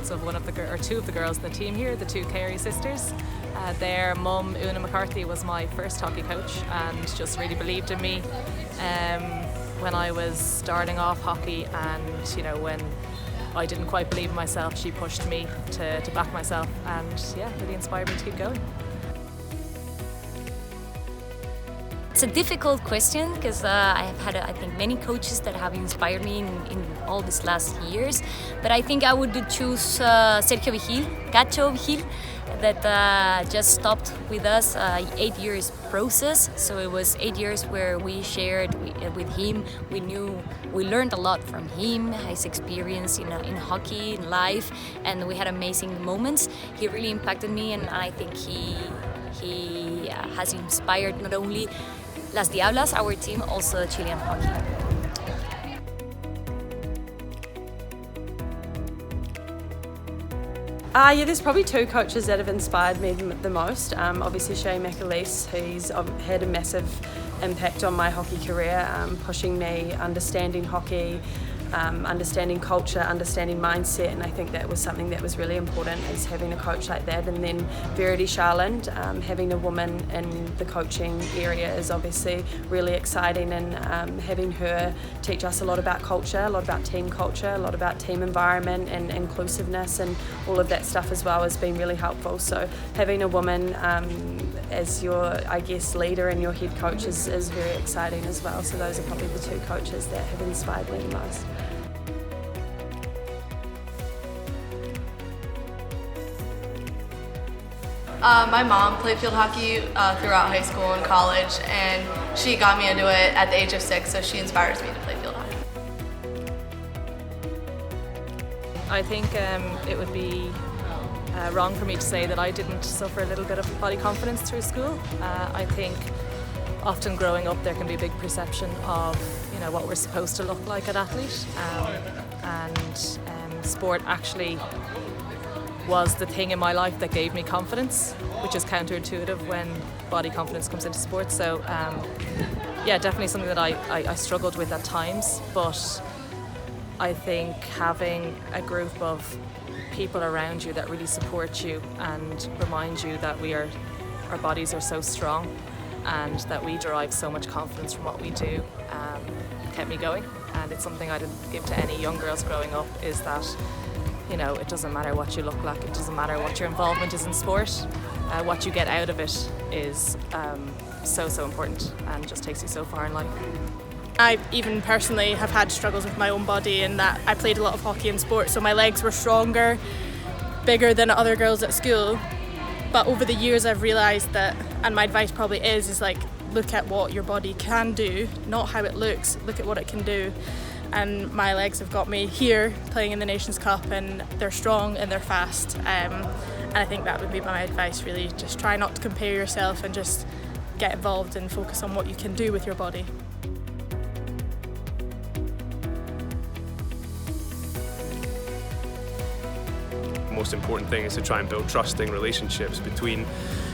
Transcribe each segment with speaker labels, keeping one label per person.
Speaker 1: parents of two of the girls in the team here, the two Carey sisters. Their mum, Una McCarthy, was my first hockey coach and just really believed in me when I was starting off hockey, and when I didn't quite believe in myself, she pushed me to back myself, and really inspired me to keep going.
Speaker 2: It's a difficult question because I have had, I think, many coaches that have inspired me in all these last years. But I think I would choose Sergio Vigil, Cacho Vigil, that just stopped with us 8 years process. So it was 8 years where we shared with him. We learned a lot from him, his experience in hockey, in life, and we had amazing moments. He really impacted me, and I think he has inspired not only Las Diablas, our team, also Chilean hockey.
Speaker 3: There's probably two coaches that have inspired me the most. Obviously Shane McAleese, who's had a massive impact on my hockey career, pushing me, understanding hockey, understanding culture, understanding mindset, and I think that was something that was really important, is having a coach like that. And then Verity Sharland, having a woman in the coaching area is obviously really exciting, and having her teach us a lot about culture, a lot about team culture, a lot about team environment and inclusiveness, and all of that stuff as well has been really helpful. So having a woman as your, leader and your head coach is very exciting as well. So those are probably the two coaches that have inspired me the most.
Speaker 4: My mom played field hockey throughout high school and college, and she got me into it at the age of 6, so she inspires me to play field hockey.
Speaker 1: I think it would be wrong for me to say that I didn't suffer a little bit of body confidence through school. I think often growing up there can be a big perception of what we're supposed to look like at athlete, and sport actually was the thing in my life that gave me confidence, which is counterintuitive when body confidence comes into sport. So definitely something that I struggled with at times, but I think having a group of people around you that really support you and remind you that our bodies are so strong and that we derive so much confidence from what we do kept me going. And it's something I'd give to any young girls growing up, is that it doesn't matter what you look like, it doesn't matter what your involvement is in sport, what you get out of it is so important and just takes you so far in life.
Speaker 5: I even personally have had struggles with my own body, in that I played a lot of hockey and sport, so my legs were stronger, bigger than other girls at school. But over the years I've realised that, and my advice probably is look at what your body can do, not how it looks, look at what it can do. And my legs have got me here playing in the Nations Cup, and they're strong and they're fast. And I think that would be my advice, really. Just try not to compare yourself and just get involved and focus on what you can do with your body.
Speaker 6: Most important thing is to try and build trusting relationships between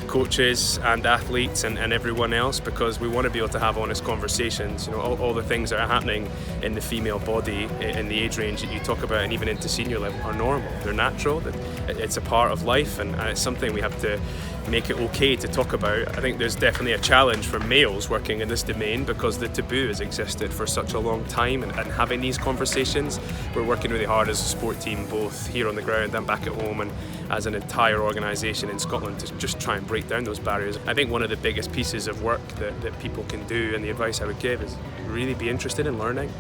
Speaker 6: coaches and athletes and everyone else, because we want to be able to have honest conversations. All the things that are happening in the female body in the age range that you talk about, and even into senior level, are normal. They're natural. It's a part of life, and it's something we have to make it okay to talk about. I think there's definitely a challenge for males working in this domain, because the taboo has existed for such a long time, and having these conversations, we're working really hard as a sport team, both here on the ground and back at home, and as an entire organisation in Scotland, to just try and break down those barriers. I think one of the biggest pieces of work that people can do, and the advice I would give, is really be interested in learning.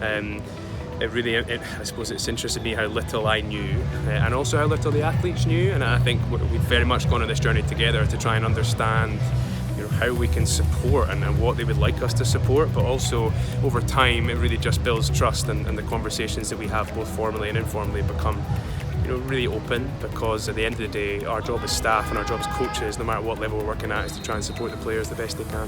Speaker 6: I suppose it's interested me how little I knew, and also how little the athletes knew, and I think we've very much gone on this journey together to try and understand how we can support and what they would like us to support. But also over time it really just builds trust, and the conversations that we have both formally and informally become really open, because at the end of the day our job as staff and our job as coaches, no matter what level we're working at, is to try and support the players the best they can.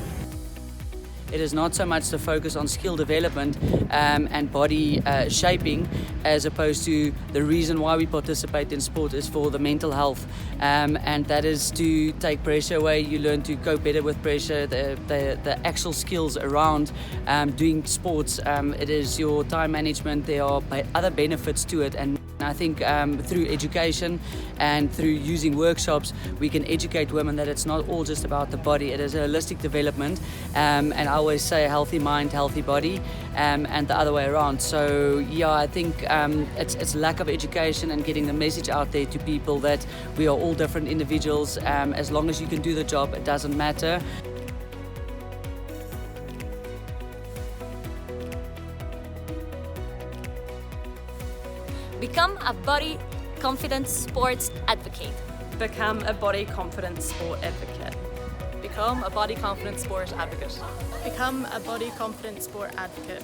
Speaker 7: It is not so much the focus on skill development and body shaping, as opposed to the reason why we participate in sport is for the mental health, and that is to take pressure away. You learn to cope better with pressure, the actual skills around doing sports. It is your time management. There are other benefits to it, and I think through education and through using workshops, we can educate women that it's not all just about the body. It is a holistic development, and I always say healthy mind, healthy body, and the other way around. So yeah, I think it's lack of education and getting the message out there to people that we are all different individuals. As long as you can do the job, it doesn't matter.
Speaker 2: Become a body confident sports advocate.
Speaker 3: Become a body confident sport advocate.
Speaker 1: Become a body confident sport advocate.
Speaker 5: Become a body confident sport advocate.